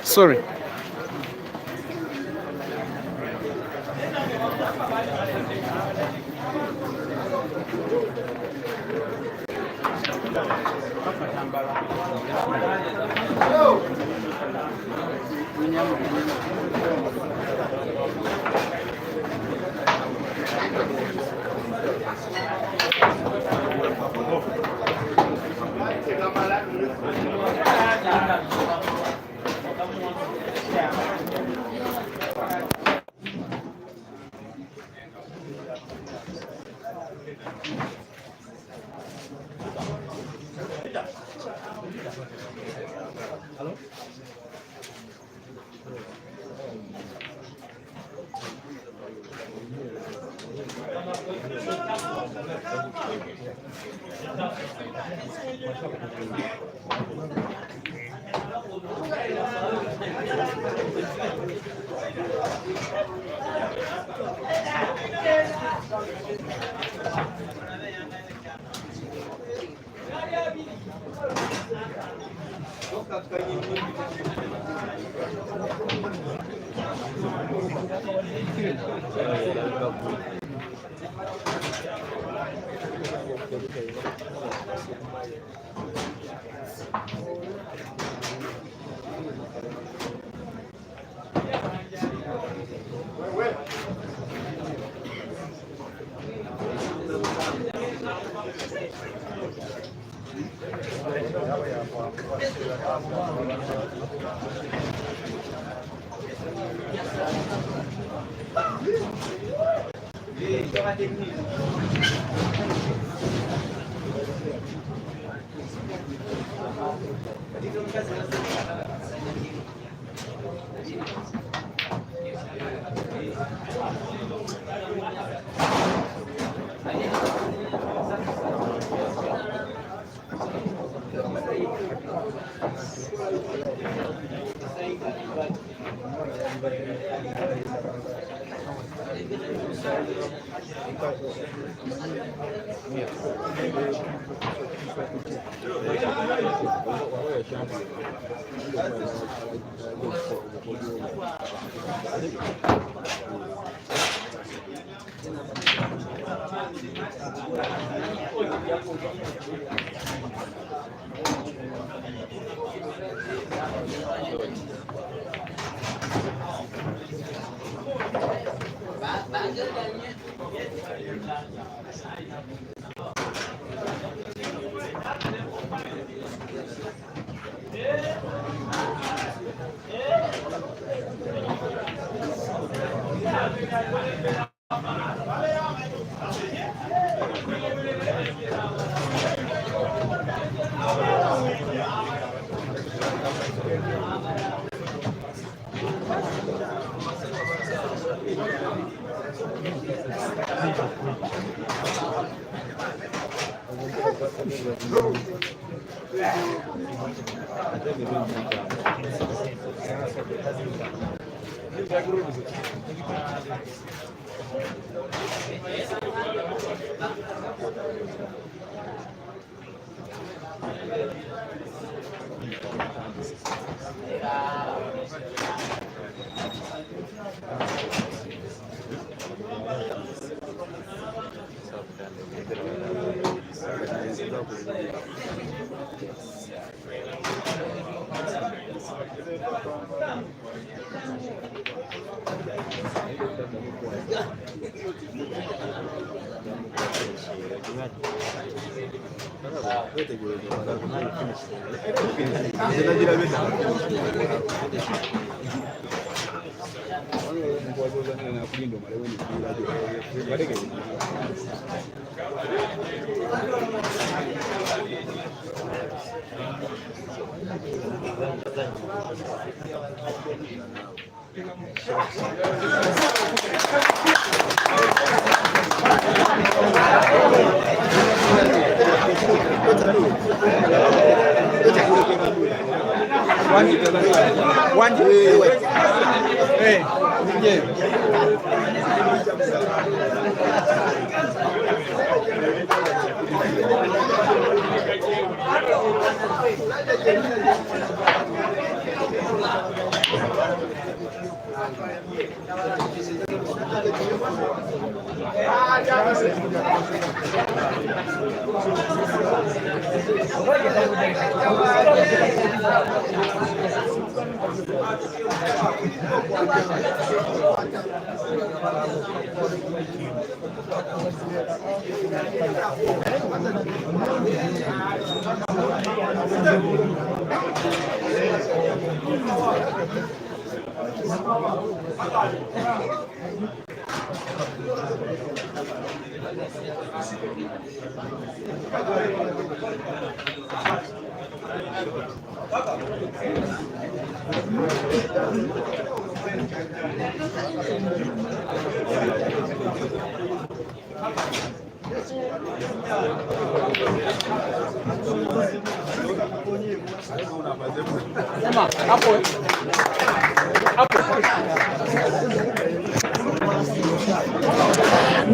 Sorry.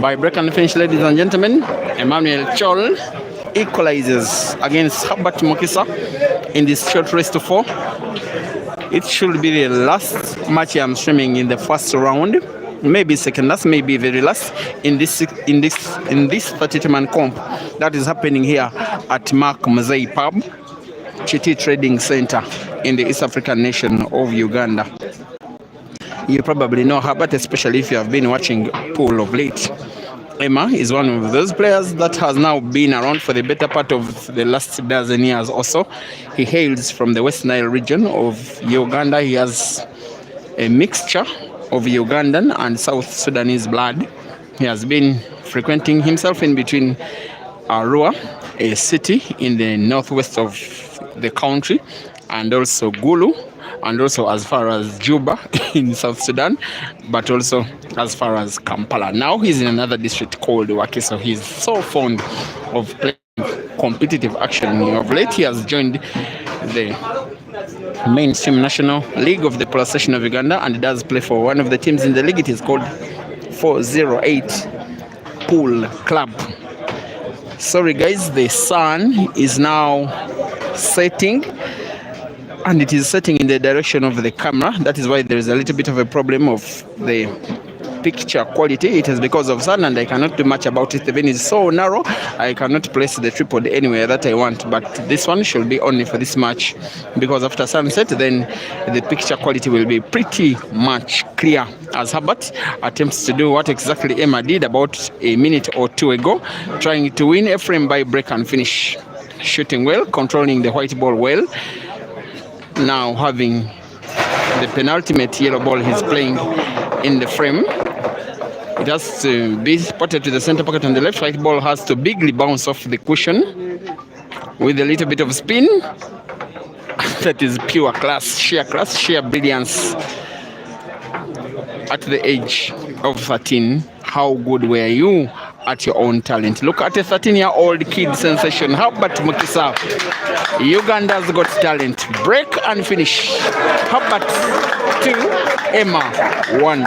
By break and finish, ladies and gentlemen, Emmanuel Choul equalizes against Herbert Mukisa in this short race to 4. It should be the last match I'm streaming in the first round, maybe second last, maybe very last in this 32-man comp that is happening here at MZEE Pub, Chiti Trading Center in the East African nation of Uganda. You probably know Herbert, especially if you have been watching pool of late. Emma is one of those players that has now been around for the better part of the last dozen years or so. He hails from the West Nile region of Uganda. He has a mixture of Ugandan and South Sudanese blood. He has been frequenting himself in between Arua, a city in the northwest of the country, and also Gulu, and also as far as Juba in South Sudan, but also as far as Kampala. Now he's in another district called Wakiso. He's so fond of playing competitive action. Of late, he has joined the mainstream National League of the Pulsation of Uganda and does play for one of the teams in the league. It is called 408 Pool Club. Sorry guys, the sun is now setting, and it is setting in the direction of the camera. That is why there is a little bit of a problem of the picture quality. It is because of sun, and I cannot do much about it. The vein is so narrow, I cannot place the tripod anywhere that I want. But this one should be only for this match, because after sunset, then the picture quality will be pretty much clear, as Herbert attempts to do what exactly Emma did about a minute or two ago, trying to win a frame by break and finish. Shooting well, controlling the white ball well. Now having the penultimate yellow ball he's playing in the frame. It has to be spotted to the center pocket on the left. White ball has to bigly bounce off the cushion with a little bit of spin. That is pure class, sheer brilliance. At the age of 13, how good were you at your own talent? Look at a 13-year-old kid sensation, Herbert Mukisa. Uganda's got talent. Break and finish. Herbert 2, Emma 1.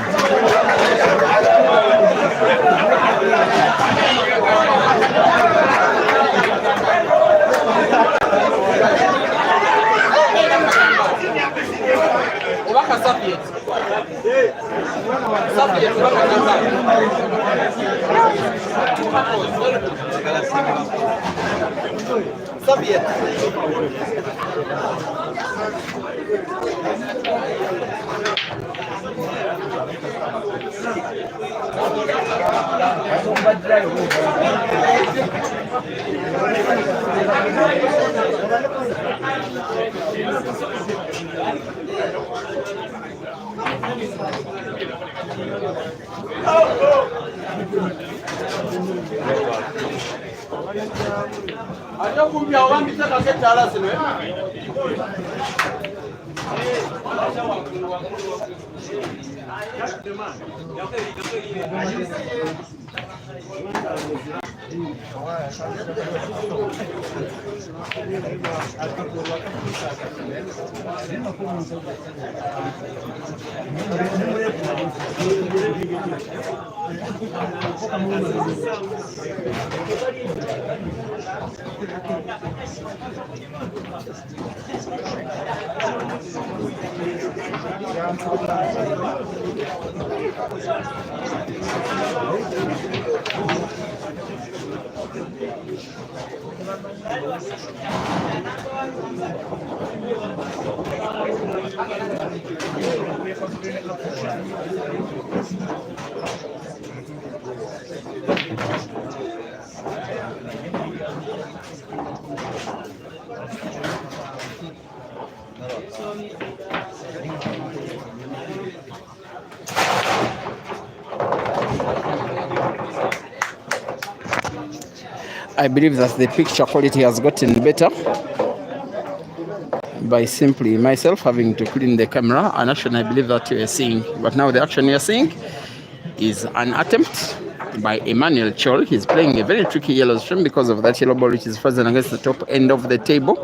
I believe that the picture quality has gotten better by simply myself having to clean the camera. An action I believe that you are seeing, but now the action you are seeing is an attempt by Emmanuel Choul. He's playing a very tricky yellow stream because of that yellow ball which is frozen against the top end of the table.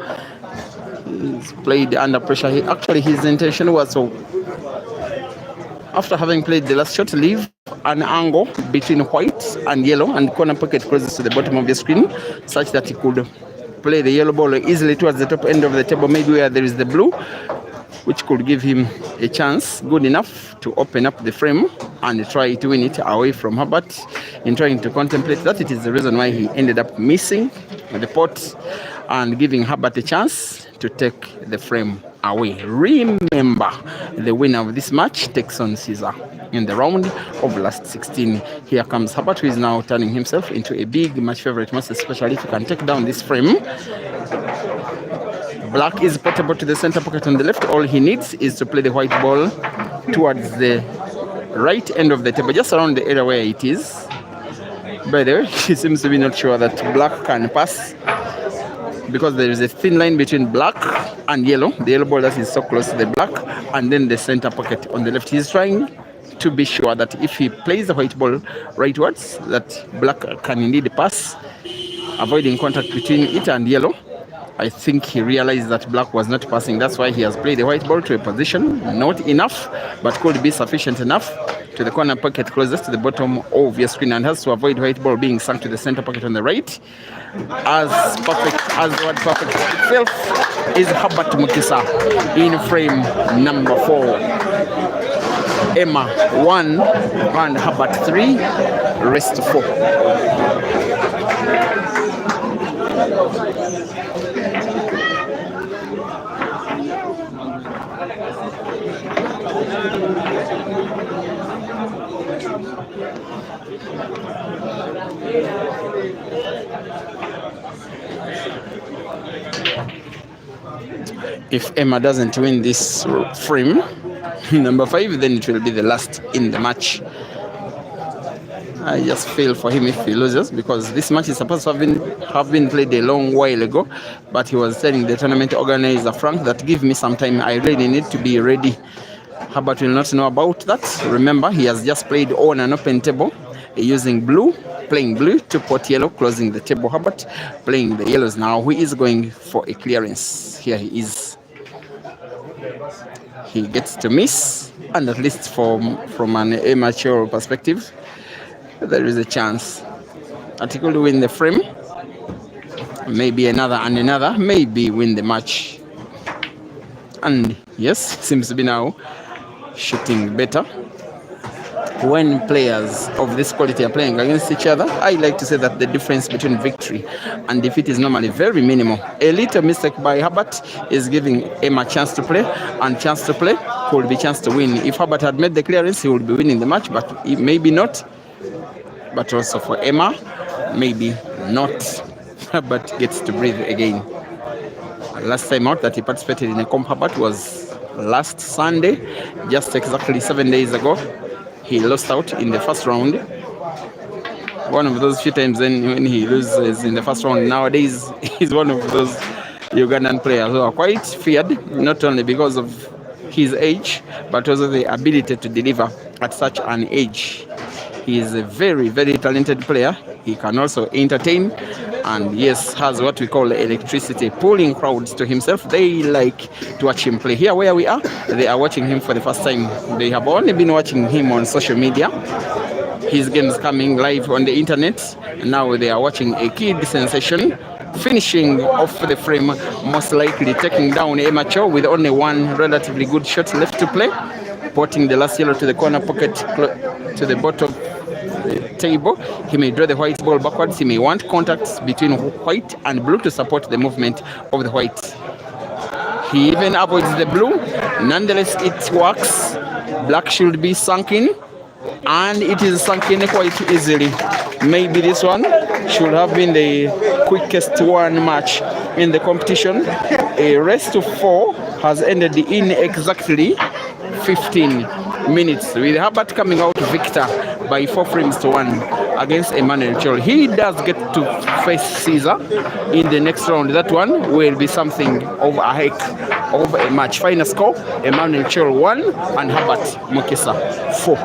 He's played under pressure. His intention was to, after having played the last shot, leave an angle between white and yellow and corner pocket closest to the bottom of the screen, such that he could play the yellow ball easily towards the top end of the table, maybe where there is the blue, which could give him a chance good enough to open up the frame and try to win it away from Herbert. In trying to contemplate that, it is the reason why he ended up missing the pot and giving Herbert a chance to take the frame away. Remember, the winner of this match takes on Caesar in the round of last 16. Here comes Herbert, who is now turning himself into a big match favorite, most especially if he can take down this frame. Black is portable to the center pocket on the left. All he needs is to play the white ball towards the right end of the table, just around the area where it is. By the way, he seems to be not sure that black can pass, because there is a thin line between black and yellow. The yellow ball that is so close to the black, and then the center pocket on the left. He's trying to be sure that if he plays the white ball rightwards, that black can indeed pass, avoiding contact between it and yellow. I think he realized that black was not passing. That's why he has played the white ball to a position not enough, but could be sufficient enough, to the corner pocket closest to the bottom of your screen, and has to avoid white ball being sunk to the center pocket on the right. As perfect as the word perfect itself is Herbert Mukisa in frame number 4. Emma 1 and Herbert 3, rest 4. If Emma doesn't win this frame, number 5, then it will be the last in the match. I just feel for him if he loses, because this match is supposed to have been played a long while ago, but he was telling the tournament organizer, Frank, that give me some time, I really need to be ready. Herbert will not know about that. Remember, he has just played on an open table using blue, playing blue to pot yellow, closing the table. Herbert playing the yellows now. He is going for a clearance. Here he is. He gets to miss, and at least from an amateur perspective, there is a chance that he could win the frame, maybe another and another, maybe win the match. And yes, seems to be now shooting better. When players of this quality are playing against each other, I like to say that the difference between victory and defeat is normally very minimal. A little mistake by Herbert is giving Emma a chance to play, and chance to play could be chance to win. If Herbert had made the clearance, he would be winning the match, but maybe not. But also for Emma, maybe not. Herbert gets to breathe again. Last time out that he participated in a comp, Herbert, was last Sunday, just exactly 7 days ago. He lost out in the first round. One of those few times when he loses in the first round nowadays, he's one of those Ugandan players who are quite feared, not only because of his age, but also the ability to deliver at such an age. He is a very, very talented player. He can also entertain, and yes, has what we call electricity, pulling crowds to himself. They like to watch him play. Here where we are, they are watching him for the first time. They have only been watching him on social media. His games coming live on the internet. Now they are watching a kid sensation finishing off the frame, most likely taking down Choul with only one relatively good shot left to play, porting the last yellow to the corner pocket to the bottom table. He may draw the white ball backwards. He may want contact between white and blue to support the movement of the white. He even avoids the blue. Nonetheless, it works. Black should be sunk in, and it is sunk in quite easily. Maybe this one should have been the quickest one match in the competition. A race to 4 has ended in exactly 15 minutes, with Herbert coming out victor by 4 frames to 1 against Choul. He does get to face Caesar in the next round. That one will be something of a heck of a match. Final score, Choul 1 and Herbert Mukisa 4.